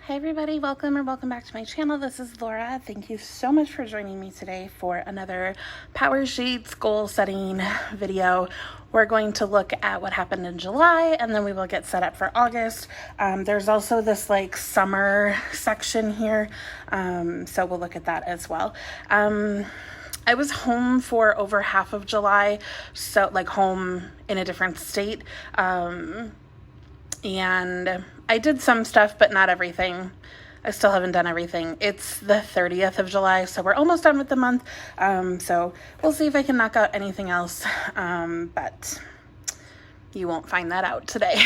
Hi everybody, welcome back to my channel. This is Laura. Thank you so much for joining me today for another Power Sheets goal setting video. We're going to look at what happened in July and then we will get set up for August. There's also this like summer section here, so we'll look at that as well. I was home for over half of July, so like home in a different state. And I did some stuff, but not everything. I still haven't done everything. It's the 30th of July, so we're almost done with the month. So we'll see if I can knock out anything else, but you won't find that out today.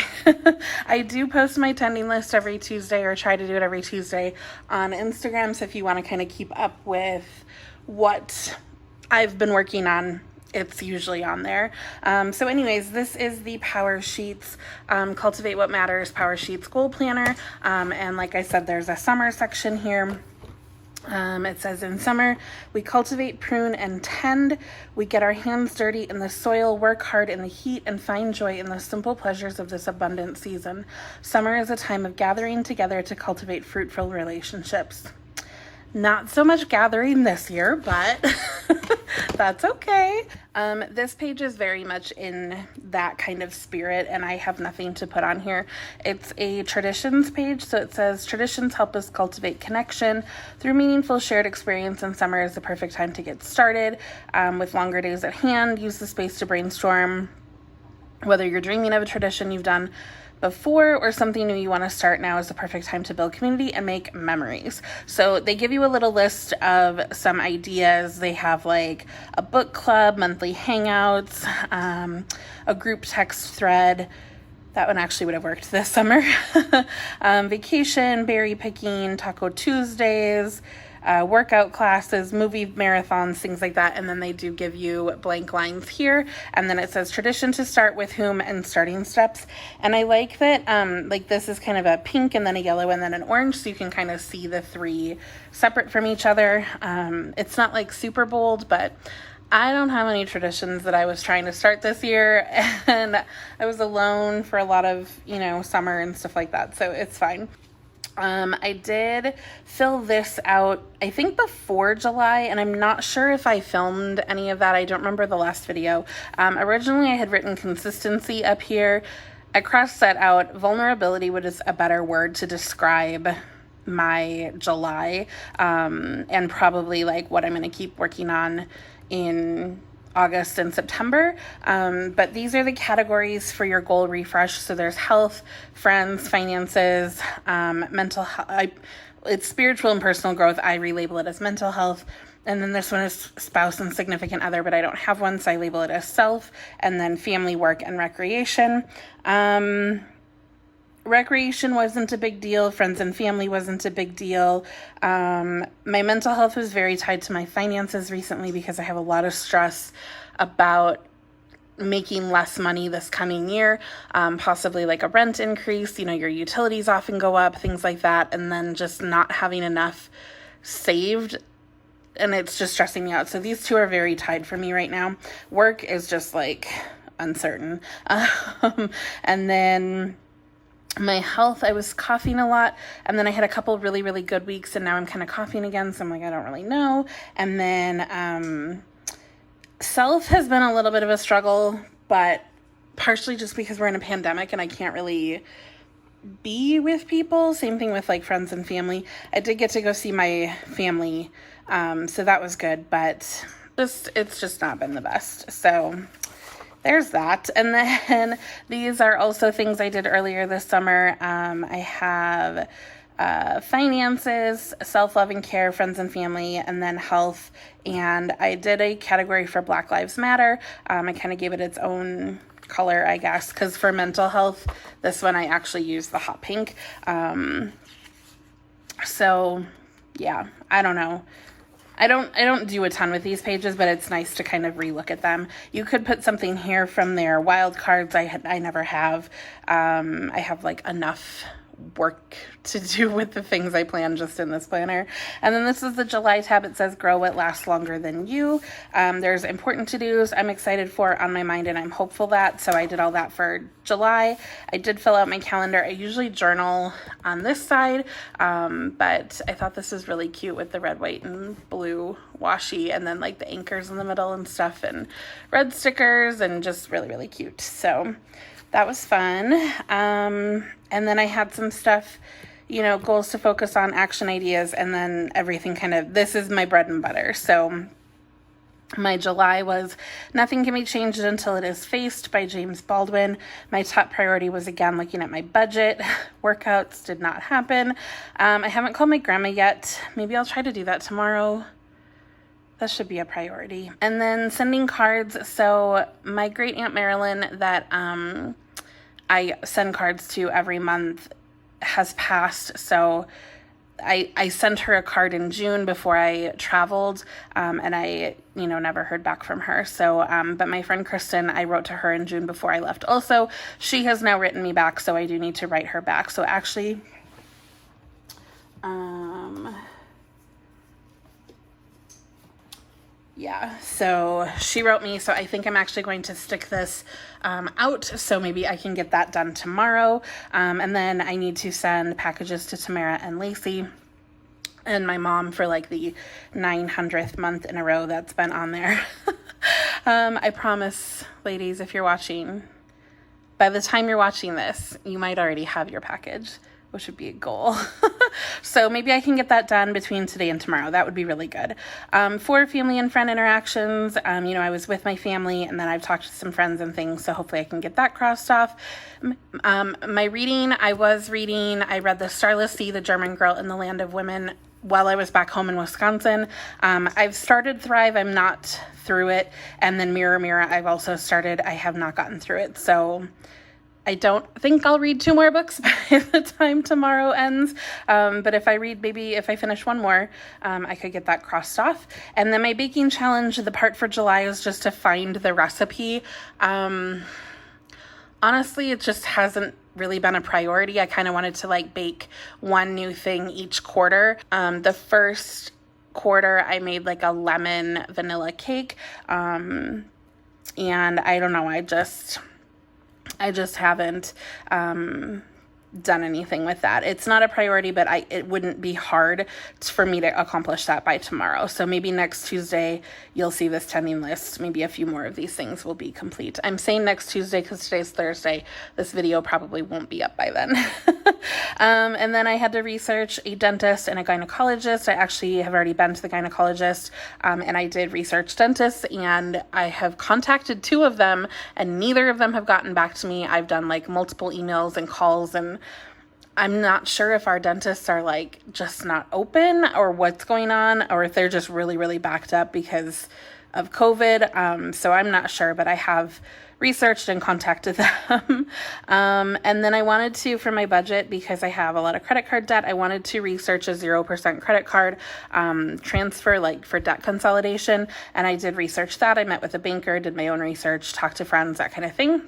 I do post my tending list every Tuesday, or try to do it every Tuesday on Instagram, so if you want to kind of keep up with what I've been working on, it's usually on there. So anyways, this is the Power Sheets Cultivate What Matters Power Sheets Goal Planner. And like I said, there's a summer section here. It says, in summer, we cultivate, prune, and tend. We get our hands dirty in the soil, work hard in the heat, and find joy in the simple pleasures of this abundant season. Summer is a time of gathering together to cultivate fruitful relationships. Not so much gathering this year, but that's okay. This page is very much in that kind of spirit, and I have nothing to put on here. It's a traditions page, so it says, traditions help us cultivate connection through meaningful shared experience, and summer is the perfect time to get started. With longer days at hand, use the space to brainstorm whether you're dreaming of a tradition you've done before or something new you want to start. Now is the perfect time to build community and make memories. So they give you a little list of some ideas. They have like a book club, monthly hangouts, a group text thread. That one actually would have worked this summer. Vacation, berry picking, Taco Tuesdays, workout classes, movie marathons, things like that. And then they do give you blank lines here. And then it says tradition to start with whom and starting steps. And I like that, like this is kind of a pink and then a yellow and then an orange. So you can kind of see the three separate from each other. It's not like super bold, but I don't have any traditions that I was trying to start this year. And I was alone for a lot of, summer and stuff like that. So it's fine. I did fill this out, I think before July, and I'm not sure if I filmed any of that. I don't remember the last video. Originally I had written consistency up here. I crossed that out. Vulnerability was a better word to describe my July, and probably like what I'm going to keep working on in August and September. But these are the categories for your goal refresh. So there's health, friends, finances, mental health. It's spiritual and personal growth. I relabel it as mental health. And then this one is spouse and significant other, but I don't have one, so I label it as self. And then family, work, and recreation. Recreation wasn't a big deal. Friends and family wasn't a big deal. My mental health was very tied to my finances recently because I have a lot of stress about making less money this coming year, possibly like a rent increase. Your utilities often go up, things like that, and then just not having enough saved, and it's just stressing me out. So these two are very tied for me right now. Work is just like uncertain. And then my health, I was coughing a lot, and then I had a couple really, really good weeks, and now I'm kind of coughing again, so I'm like, I don't really know. And then self has been a little bit of a struggle, but partially just because we're in a pandemic and I can't really be with people. Same thing with like friends and family. I did get to go see my family, so that was good, but it's just not been the best. So there's that. And then these are also things I did earlier this summer. I have finances, self-love and care, friends and family, and then health. And I did a category for Black Lives Matter. I kind of gave it its own color, I guess, because for mental health, this one I actually used the hot pink. So yeah, I don't know. I don't do a ton with these pages, but it's nice to kind of relook at them. You could put something here from their wild cards. I never have. I have like enough work to do with the things I plan just in this planner. And then this is the July tab. It says grow what lasts longer than you. There's important to-dos I'm excited for, on my mind, and I'm hopeful that. So I did all that for July. I did fill out my calendar. I usually journal on this side, but I thought this was really cute with the red, white, and blue washi, and then like the anchors in the middle and stuff, and red stickers, and just really, really cute. So that was fun. And then I had some stuff, goals to focus on, action ideas, and then everything kind of, this is my bread and butter. So my July was Nothing Can Be Changed Until It Is Faced by James Baldwin. My top priority was, again, looking at my budget. Workouts did not happen. I haven't called my grandma yet. Maybe I'll try to do that tomorrow. That should be a priority. And then sending cards. So my great Aunt Marilyn that I send cards to every month has passed. So I sent her a card in June before I traveled, and I, never heard back from her. So, but my friend Kristen, I wrote to her in June before I left. Also, she has now written me back, so I do need to write her back. So actually, yeah, so she wrote me, so I think I'm actually going to stick this out, so maybe I can get that done tomorrow. And then I need to send packages to Tamara and Lacey and my mom for like the 900th month in a row that's been on there. I promise, ladies, if you're watching, by the time you're watching this, you might already have your package, which would be a goal. So maybe I can get that done between today and tomorrow. That would be really good. For family and friend interactions, I was with my family, and then I've talked to some friends and things, so hopefully I can get that crossed off. My reading, I read The Starless Sea, The German Girl in the Land of Women while I was back home in Wisconsin. I've started Thrive. I'm not through it. And then Mirror, Mirror, I've also started. I have not gotten through it. So I don't think I'll read 2 more books by the time tomorrow ends. But if I finish one more, I could get that crossed off. And then my baking challenge, the part for July is just to find the recipe. Honestly, it just hasn't really been a priority. I kind of wanted to bake one new thing each quarter. The first quarter, I made a lemon vanilla cake. And I don't know, I just haven't done anything with that. It's not a priority, but it wouldn't be hard for me to accomplish that by tomorrow. So maybe next Tuesday, you'll see this tending list. Maybe a few more of these things will be complete. I'm saying next Tuesday because today's Thursday. This video probably won't be up by then. And then I had to research a dentist and a gynecologist. I actually have already been to the gynecologist, and I did research dentists, and I have contacted 2 of them, and neither of them have gotten back to me. I've done multiple emails and calls, and I'm not sure if our dentists are just not open or what's going on, or if they're just really, really backed up because of COVID. So I'm not sure, but I have researched and contacted them. And then I wanted to, for my budget, because I have a lot of credit card debt, I wanted to research a 0% credit card transfer, for debt consolidation. And I did research that. I met with a banker, did my own research, talked to friends, that kind of thing.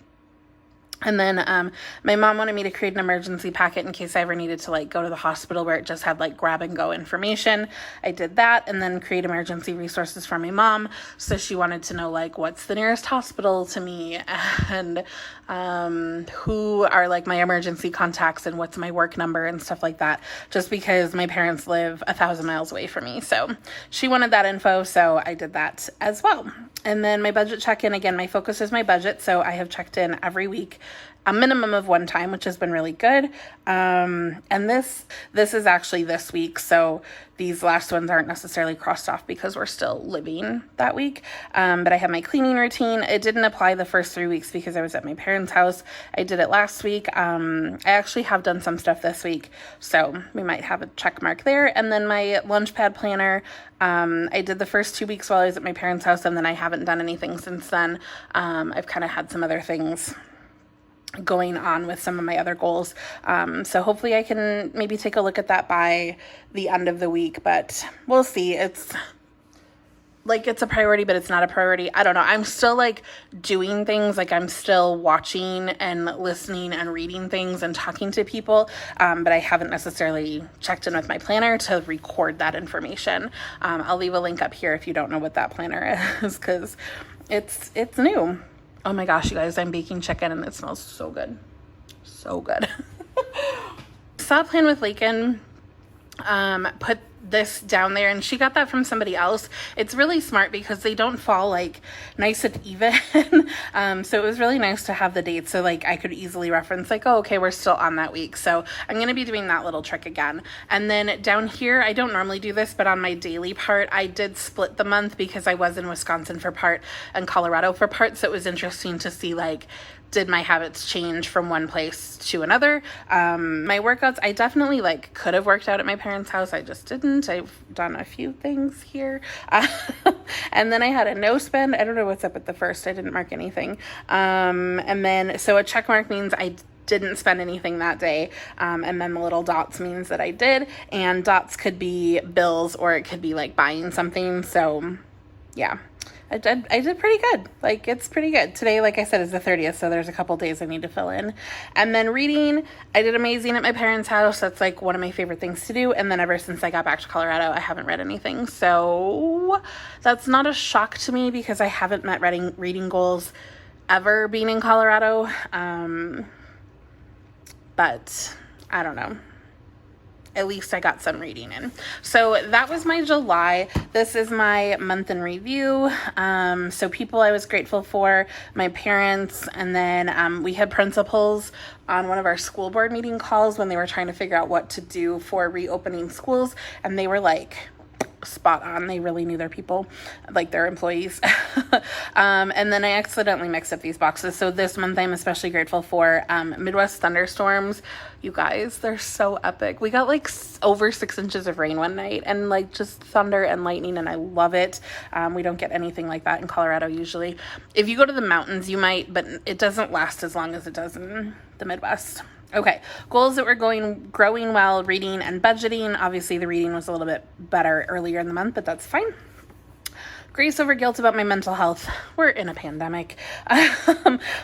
And then my mom wanted me to create an emergency packet in case I ever needed to go to the hospital, where it just had grab and go information. I did that, and then create emergency resources for my mom. So she wanted to know what's the nearest hospital to me, and who are my emergency contacts, and what's my work number and stuff like that, just because my parents live 1,000 miles away from me. So she wanted that info, so I did that as well. And then my budget check-in, again, my focus is my budget, so I have checked in every week, a minimum of 1 time, which has been really good. And this is actually this week, so these last ones aren't necessarily crossed off because we're still living that week. But I have my cleaning routine. It didn't apply the first 3 weeks because I was at my parents' house. I did it last week. I actually have done some stuff this week, so we might have a check mark there. And then my Lunchpad planner, I did the first 2 weeks while I was at my parents' house, and then I haven't done anything since then. I've kind of had some other things going on with some of my other goals. So hopefully I can maybe take a look at that by the end of the week, but we'll see. like it's a priority, but it's not a priority. I don't know. I'm still like doing things, like I'm still watching and listening and reading things and talking to people, but I haven't necessarily checked in with my planner to record that information. I'll leave a link up here if you don't know what that planner is, because it's new. Oh my gosh, you guys, I'm baking chicken and it smells so good. So good. Saw Plan with Lakin put this down there, and she got that from somebody else. It's really smart because they don't fall like nice and even. So it was really nice to have the dates, so like I could easily reference like, oh, okay, we're still on that week. So I'm going to be doing that little trick again. And then down here, I don't normally do this, but on my daily part, I did split the month because I was in Wisconsin for part and Colorado for part. So it was interesting to see like, did my habits change from one place to another? My workouts, I definitely like could have worked out at my parents' house. I just didn't. I've done a few things here. And then I had a no spend. I don't know what's up with the first. I didn't mark anything. And then, so a check mark means I didn't spend anything that day. And then the little dots means that I did. And dots could be bills or it could be like buying something. So yeah. I did pretty good. Like, it's pretty good. Today, like I said, is the 30th, so there's a couple days I need to fill in. And then reading, I did amazing at my parents' house. That's, like, one of my favorite things to do. And then ever since I got back to Colorado, I haven't read anything. So that's not a shock to me because I haven't met reading goals ever being in Colorado. But I don't know. At least I got some reading in. So that was my July. This is my month in review. So people I was grateful for, my parents, and then we had principals on one of our school board meeting calls when they were trying to figure out what to do for reopening schools. And they were like, spot on. They really knew their people, like their employees. And then I accidentally mixed up these boxes. So this month I'm especially grateful for Midwest thunderstorms. You guys, they're so epic. We got like over 6 inches of rain one night and like just thunder and lightning, and I love it. We don't get anything like that in Colorado usually. If you go to the mountains, you might, but it doesn't last as long as it does in the Midwest. Okay, goals that were growing well, reading and budgeting. Obviously, the reading was a little bit better earlier in the month, but that's fine. Grace over guilt about my mental health. We're in a pandemic.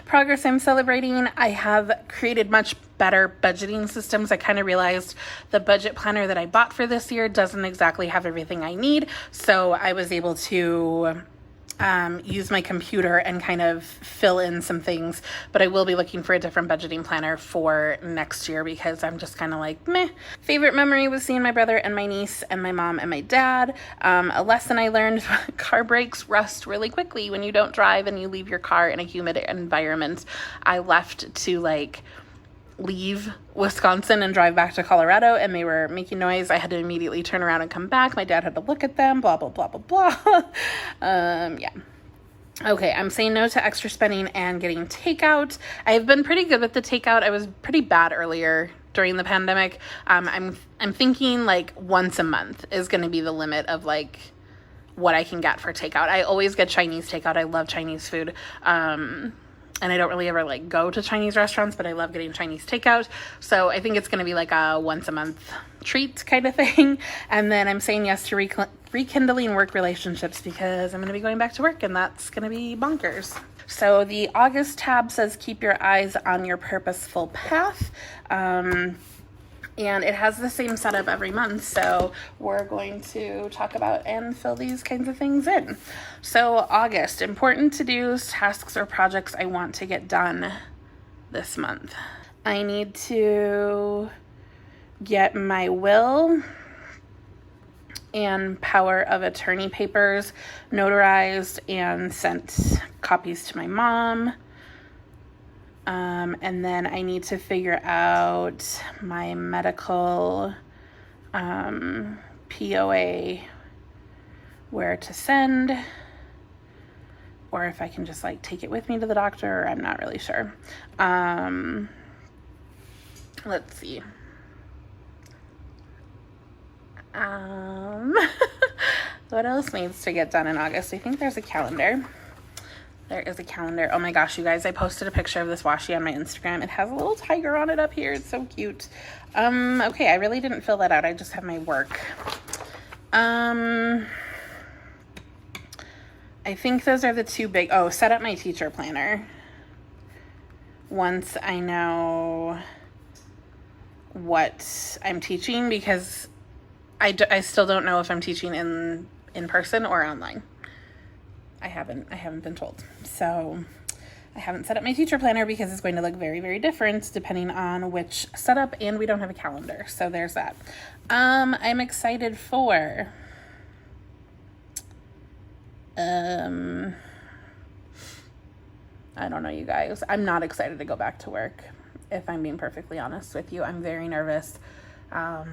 Progress I'm celebrating. I have created much better budgeting systems. I kind of realized the budget planner that I bought for this year doesn't exactly have everything I need. So I was able to use my computer and kind of fill in some things, but I will be looking for a different budgeting planner for next year because I'm just kind of like, meh. Favorite memory was seeing my brother and my niece and my mom and my dad. A lesson I learned, car brakes rust really quickly when you don't drive and you leave your car in a humid environment. I left to like leave Wisconsin and drive back to Colorado, and they were making noise. I had to immediately turn around and come back. My dad had to look at them, blah, blah, blah, blah, blah. Yeah. Okay, I'm saying no to extra spending and getting takeout. I've been pretty good with the takeout. I was pretty bad earlier during the pandemic. I'm thinking like once a month is going to be the limit of like what I can get for takeout. I always get Chinese takeout. I love Chinese food. And I don't really ever like go to Chinese restaurants, but I love getting Chinese takeout. So I think it's going to be like a once a month treat kind of thing. And then I'm saying yes to rekindling work relationships because I'm going to be going back to work and that's going to be bonkers. So the August tab says keep your eyes on your purposeful path. And it has the same setup every month, so we're going to talk about and fill these kinds of things in. So August, important to-dos, tasks, or projects I want to get done this month. I need to get my will and power of attorney papers notarized and sent copies to my mom. And then I need to figure out my medical POA, where to send, or if I can just like take it with me to the doctor. I'm not really sure. Let's see. What else needs to get done in August? I think there's a calendar. There is a calendar. Oh my gosh, you guys, I posted a picture of this washi on my Instagram. It has a little tiger on it up here. It's so cute. Okay, I really didn't fill that out. I just have my work. I think those are the two big, oh, set up my teacher planner. Once I know what I'm teaching, because I still don't know if I'm teaching in person or online. I haven't been told. So I haven't set up my teacher planner because it's going to look very, very different depending on which setup, and we don't have a calendar. So there's that. I'm excited for I don't know, you guys. I'm not excited to go back to work, if I'm being perfectly honest with you. I'm very nervous. I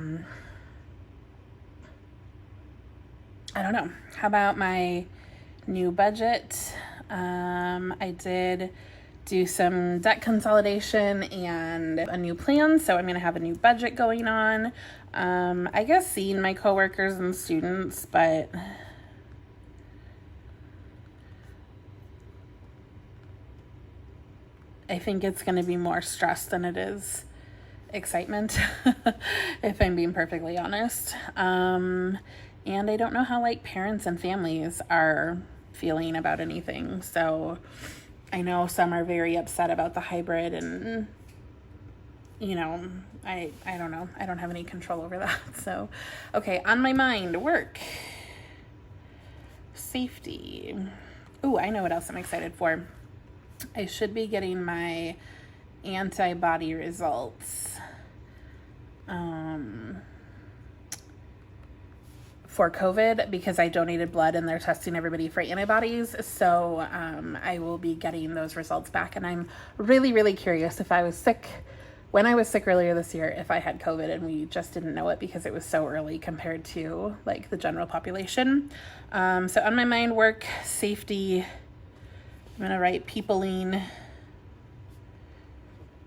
don't know. How about my new budget? I did do some debt consolidation and a new plan, so I'm going to have a new budget going on. I guess seeing my coworkers and students, but I think it's going to be more stress than it is excitement, if I'm being perfectly honest. And I don't know how like parents and families are feeling about anything. So I know some are very upset about the hybrid, and you know, I don't know. I don't have any control over that. So, okay, on my mind, work, safety. Ooh, I know what else I'm excited for. I should be getting my antibody results for COVID, because I donated blood and they're testing everybody for antibodies. So I will be getting those results back, and I'm really, really curious if I was sick when I was sick earlier this year, if I had COVID and we just didn't know it because it was so early compared to like the general population. So on my mind, work, safety. I'm going to write peopling,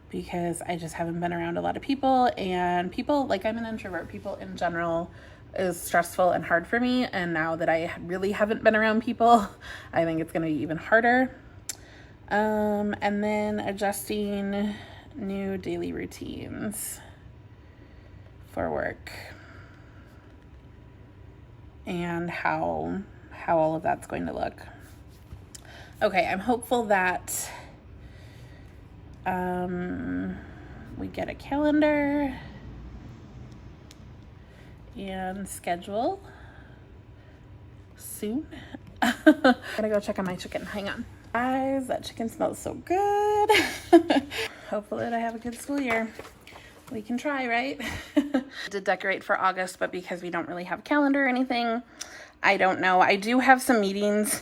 because I just haven't been around a lot of people, and people, like, I'm an introvert. People in general is stressful and hard for me. And now that I really haven't been around people, I think it's going to be even harder. And then adjusting new daily routines for work, and how all of that's going to look. Okay, I'm hopeful that we get a calendar and schedule soon. Gotta go check on my chicken. Hang on. Guys, that chicken smells so good. Hopefully I have a good school year. We can try, right? I did decorate for August, but because we don't really have a calendar or anything, I don't know. I do have some meetings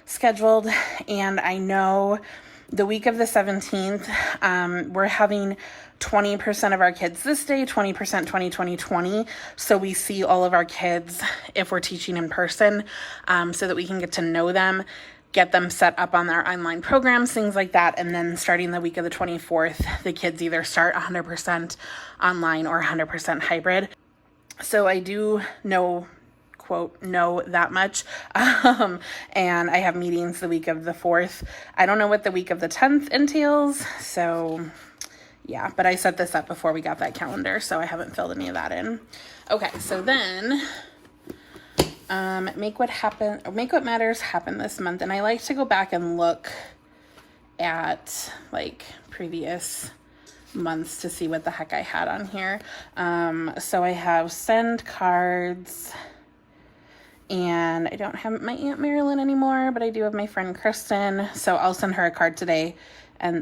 scheduled, and I know the week of the 17th, we're having 20% of our kids this day, 20% 20. So we see all of our kids if we're teaching in person, so that we can get to know them, get them set up on their online programs, things like that. And then starting the week of the 24th, the kids either start 100% online or 100% hybrid. So I do know, quote, know that much. And I have meetings the week of the 4th. I don't know what the week of the 10th entails. So yeah, but I set this up before we got that calendar, so I haven't filled any of that in. Okay, so then make what matters happen this month. And I like to go back and look at like previous months to see what the heck I had on here. So I have send cards, and I don't have my Aunt Marilyn anymore, but I do have my friend Kristen. So I'll send her a card today,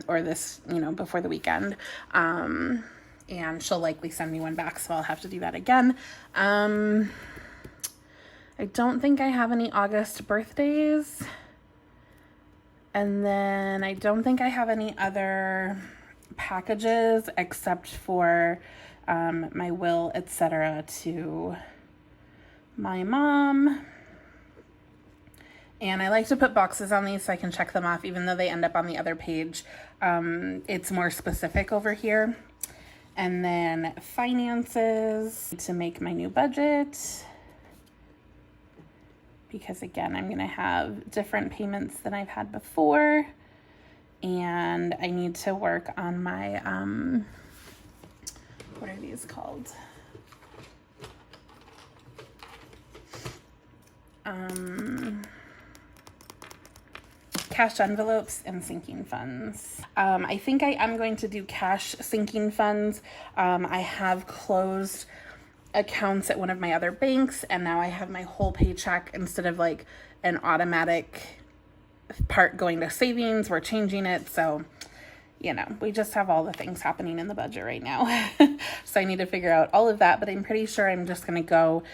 or this, before the weekend. And she'll likely send me one back, so I'll have to do that again. I don't think I have any August birthdays. And then I don't think I have any other packages except for my will, etc., to my mom. And I like to put boxes on these so I can check them off, even though they end up on the other page. It's more specific over here. And then finances, to make my new budget, because again, I'm going to have different payments than I've had before. And I need to work on my, what are these called? cash envelopes and sinking funds. I think I am going to do cash sinking funds. I have closed accounts at one of my other banks, and now I have my whole paycheck instead of like an automatic part going to savings. We're changing it, so you know, we just have all the things happening in the budget right now. So I need to figure out all of that, but I'm pretty sure I'm just going to go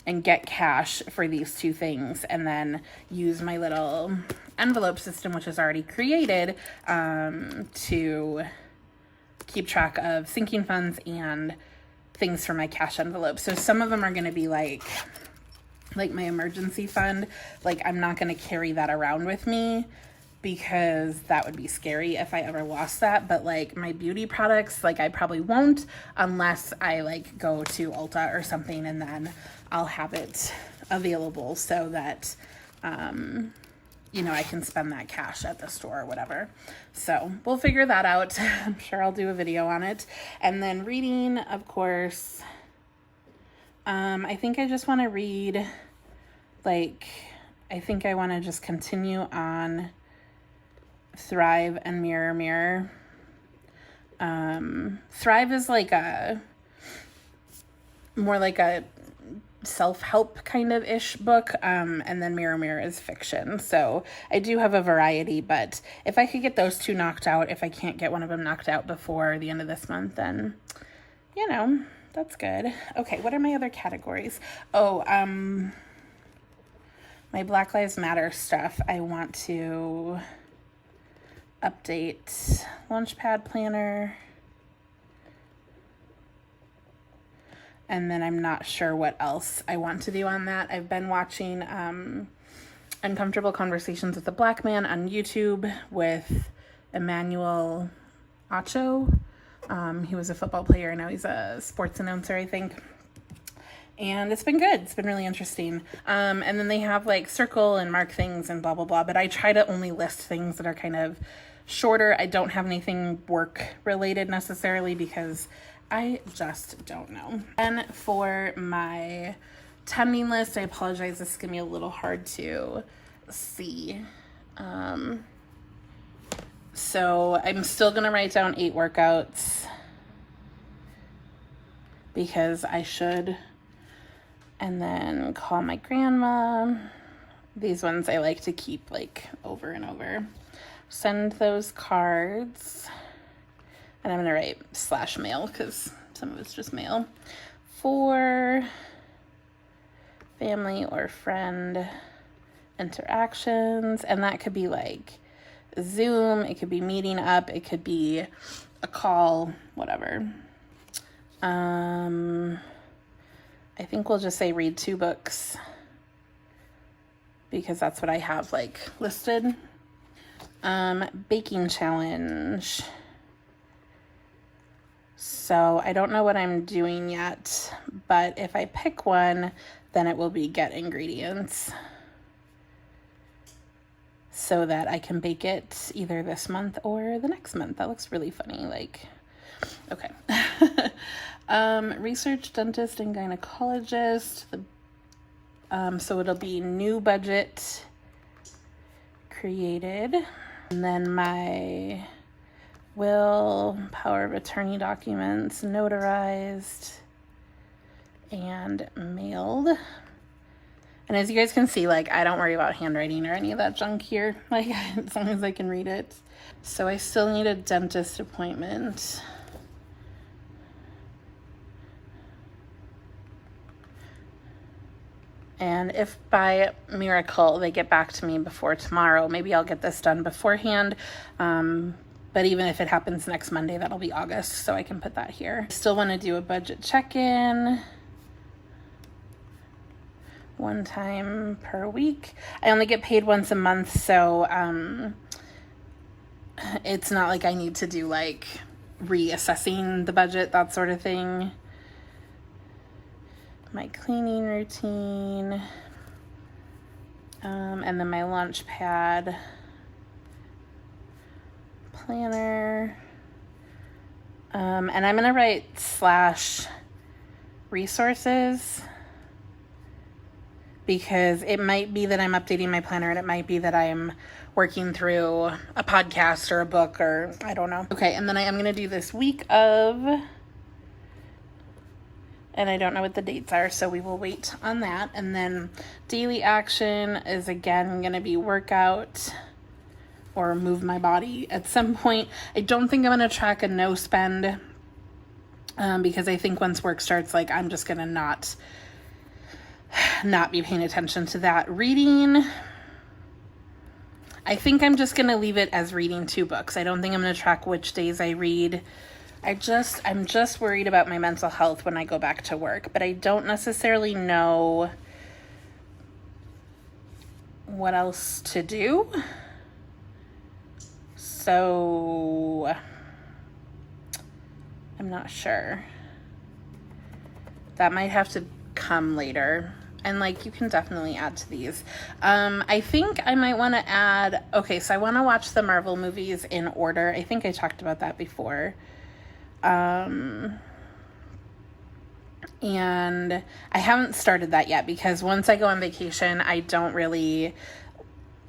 and get cash for these two things and then use my little envelope system, which is already created, to keep track of sinking funds and things for my cash envelope. So some of them are going to be like my emergency fund. Like, I'm not going to carry that around with me because that would be scary if I ever lost that. But like my beauty products, like I probably won't unless I like go to Ulta or something, and then I'll have it available so that, you know, I can spend that cash at the store or whatever. So we'll figure that out. I'm sure I'll do a video on it. And then reading, of course, I think I just want to read, like, I think I want to just continue on Thrive and Mirror Mirror. Thrive is like more like a self-help kind of ish book, and then Mirror Mirror is fiction. So I do have a variety, but if I could get those two knocked out, if I can't get one of them knocked out before the end of this month, then, you know, that's good. Okay, what are my other categories? Oh, my Black Lives Matter stuff. I want to update Launchpad Planner. And then I'm not sure what else I want to do on that. I've been watching Uncomfortable Conversations with a Black Man on YouTube with Emmanuel Acho. He was a football player. Now he's a sports announcer, I think. And it's been good. It's been really interesting. And then they have like circle and mark things and blah, blah, blah. But I try to only list things that are kind of shorter. I don't have anything work related necessarily because I just don't know. And for my tending list, I apologize. This is going to be a little hard to see. So I'm still going to write down 8 workouts because I should. And then call my grandma. These ones I like to keep like over and over. Send those cards. And I'm going to write /mail because some of it's just mail. For family or friend interactions. And that could be like Zoom. It could be meeting up. It could be a call, whatever. I think we'll just say read 2 books because that's what I have like listed. Baking challenge. So I don't know what I'm doing yet, but if I pick one, then it will be get ingredients so that I can bake it either this month or the next month. That looks really funny. Like, okay. Research dentist and gynecologist. So it'll be new budget created. And then my will, power of attorney documents notarized and mailed. And as you guys can see, like, I don't worry about handwriting or any of that junk here, like, as long as I can read it. So I still need a dentist appointment. And if by miracle they get back to me before tomorrow, maybe I'll get this done beforehand. But even if it happens next Monday, that'll be August, so I can put that here. Still want to do a budget check-in. 1 time per week. I only get paid once a month, so it's not like I need to do like reassessing the budget, that sort of thing. My cleaning routine. And then my lunch pad planner. And I'm going to write /resources because it might be that I'm updating my planner, and it might be that I'm working through a podcast or a book, or I don't know. Okay, and then I am going to do this week of, and I don't know what the dates are, so we will wait on that. And then daily action is again going to be workout or move my body at some point. I don't think I'm going to track a no spend because I think once work starts, like, I'm just going to not be paying attention to that. Reading, I think I'm just going to leave it as reading 2 books. I don't think I'm going to track which days I read. I'm just worried about my mental health when I go back to work, but I don't necessarily know what else to do. So I'm not sure. That might have to come later. And like, you can definitely add to these. I think I might want to add, okay, so I want to watch the Marvel movies in order. I think I talked about that before. And I haven't started that yet because once I go on vacation, I don't really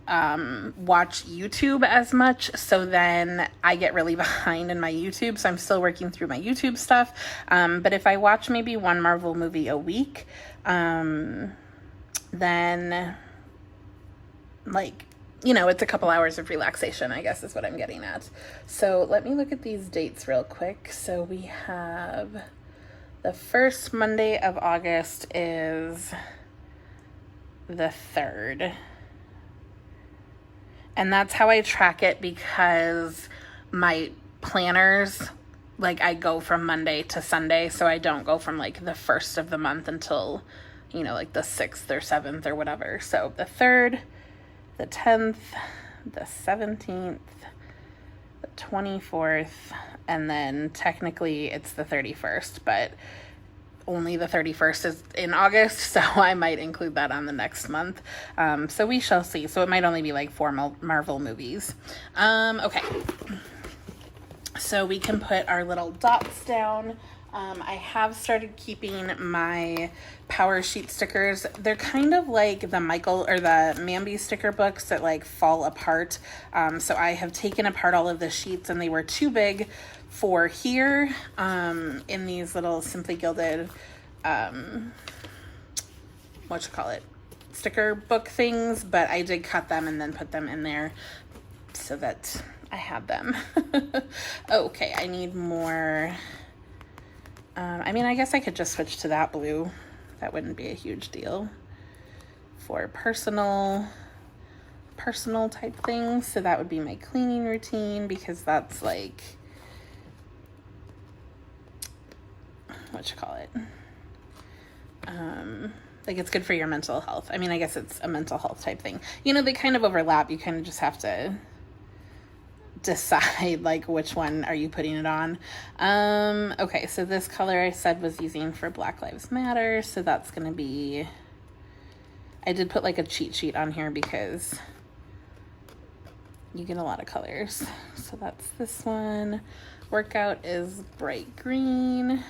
watch YouTube as much, so then I get really behind in my YouTube, so I'm still working through my YouTube stuff. But if I watch maybe one Marvel movie a week, then, like, you know, it's a couple hours of relaxation, I guess is what I'm getting at. So let me look at these dates real quick. So we have the first Monday of August is the 3rd. And that's how I track it because my planners, like, I go from Monday to Sunday, so I don't go from like the 1st of the month until, you know, like the 6th or 7th or whatever. So the 3rd, the 10th, the 17th, the 24th, and then technically it's the 31st, but only the 31st is in August, so I might include that on the next month. So we shall see. So it might only be like 4 Marvel movies. Okay. So we can put our little dots down. I have started keeping my Power Sheet stickers. They're kind of like the Michael or the Mambi sticker books that like fall apart. So I have taken apart all of the sheets, and they were too big for here in these little Simply Gilded, sticker book things, but I did cut them and then put them in there so that I had them. Okay, I need more. I mean, I guess I could just switch to that blue. That wouldn't be a huge deal for personal type things. So that would be my cleaning routine, because that's like, like, it's good for your mental health. I mean, I guess it's a mental health type thing. You know, they kind of overlap. You kind of just have to decide like which one are you putting it on. Okay, so this color I said was using for Black Lives Matter, so that's gonna be, I did put like a cheat sheet on here because you get a lot of colors. So that's this one. Workout is bright green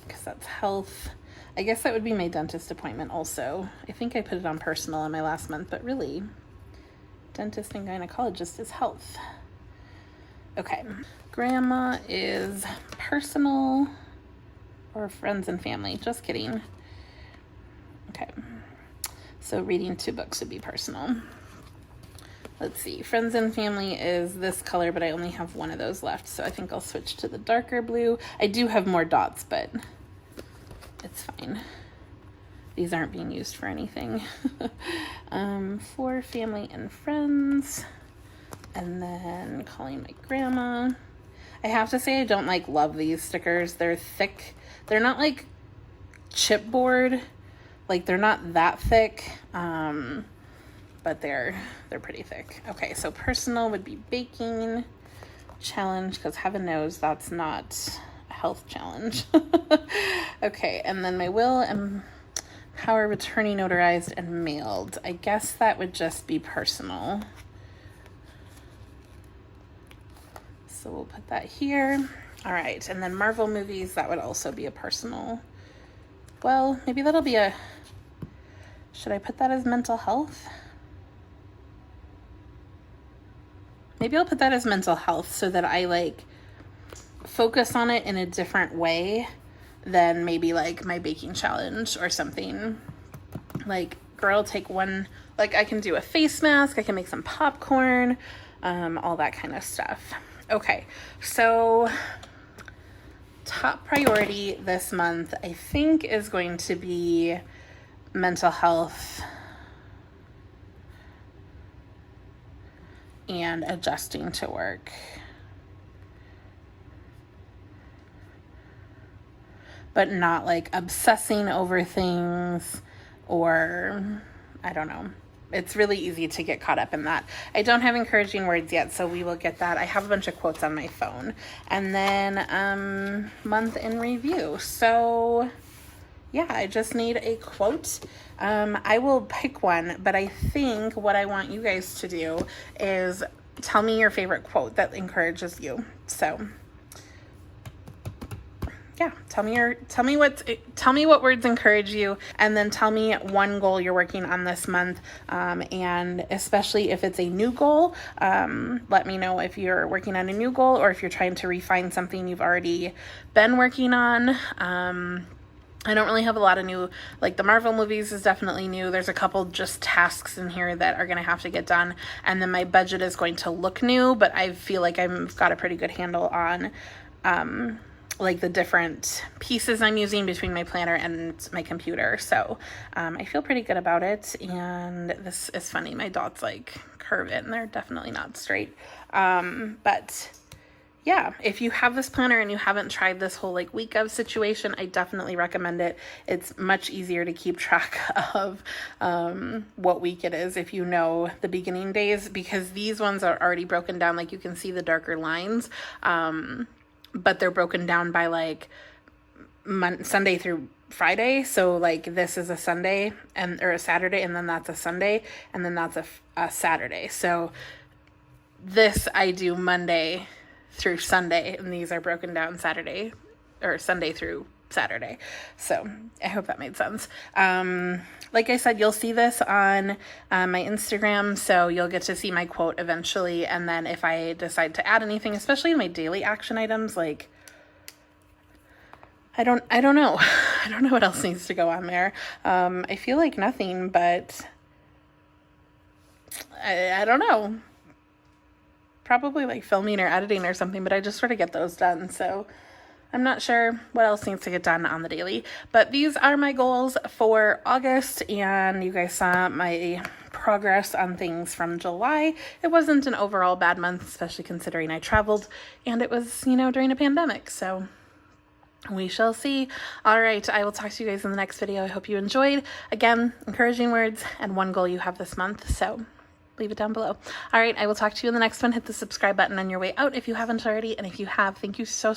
because that's health. I guess that would be my dentist appointment also. I think I put it on personal in my last month, but really dentist and gynecologist is health. Okay, grandma is personal, or friends and family. Just kidding. Okay, so reading 2 books would be personal. Let's see, friends and family is this color, but I only have one of those left, so I think I'll switch to the darker blue. I do have more dots, but it's fine. These aren't being used for anything. For family and friends. And then calling my grandma. I have to say I don't like love these stickers. They're thick. They're not like chipboard. Like, they're not that thick. But they're pretty thick. Okay, so personal would be baking. Challenge, because heaven knows that's not a health challenge. Okay, and then my will and power of attorney notarized and mailed. I guess that would just be personal. So we'll put that here. All right, and then Marvel movies, that would also be a personal. Well, maybe that'll be should I put that as mental health? Maybe I'll put that as mental health so that I like focus on it in a different way than maybe like my baking challenge or something. Like, girl, take one, like I can do a face mask, I can make some popcorn, all that kind of stuff. Okay, so top priority this month, I think, is going to be mental health and adjusting to work. But not like obsessing over things, or I don't know. It's really easy to get caught up in that. I don't have encouraging words yet, so we will get that. I have a bunch of quotes on my phone. And then month in review. So yeah, I just need a quote. I will pick one, but I think what I want you guys to do is tell me your favorite quote that encourages you. So yeah, tell me what words encourage you, and then tell me one goal you're working on this month. And especially if it's a new goal, let me know if you're working on a new goal or if you're trying to refine something you've already been working on. I don't really have a lot of new, like the Marvel movies is definitely new. There's a couple just tasks in here that are going to have to get done. And then my budget is going to look new, but I feel like I've got a pretty good handle on, like the different pieces I'm using between my planner and my computer. So I feel pretty good about it. And this is funny. My dots like curve in. They're definitely not straight. But yeah, if you have this planner and you haven't tried this whole like week of situation, I definitely recommend it. It's much easier to keep track of what week it is if you know the beginning days, because these ones are already broken down. Like you can see the darker lines, but they're broken down by like Sunday through Friday. So like this is a Sunday or a Saturday, and then that's a Sunday, and then that's a Saturday. So this I do Monday through Sunday, and these are broken down Saturday or Sunday through Saturday. So I hope that made sense. Like I said, you'll see this on my Instagram, so you'll get to see my quote eventually. And then if I decide to add anything, especially in my daily action items, like I don't know. I don't know what else needs to go on there. I feel like nothing, but I don't know. Probably like filming or editing or something, but I just sort of get those done. So I'm not sure what else needs to get done on the daily, but these are my goals for August, and you guys saw my progress on things from July. It wasn't an overall bad month, especially considering I traveled and it was, during a pandemic. So we shall see. All right, I will talk to you guys in the next video. I hope you enjoyed. Again, encouraging words and one goal you have this month. So leave it down below. All right, I will talk to you in the next one. Hit the subscribe button on your way out if you haven't already. And if you have, thank you so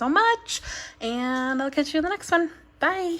much. And I'll catch you in the next one. Bye.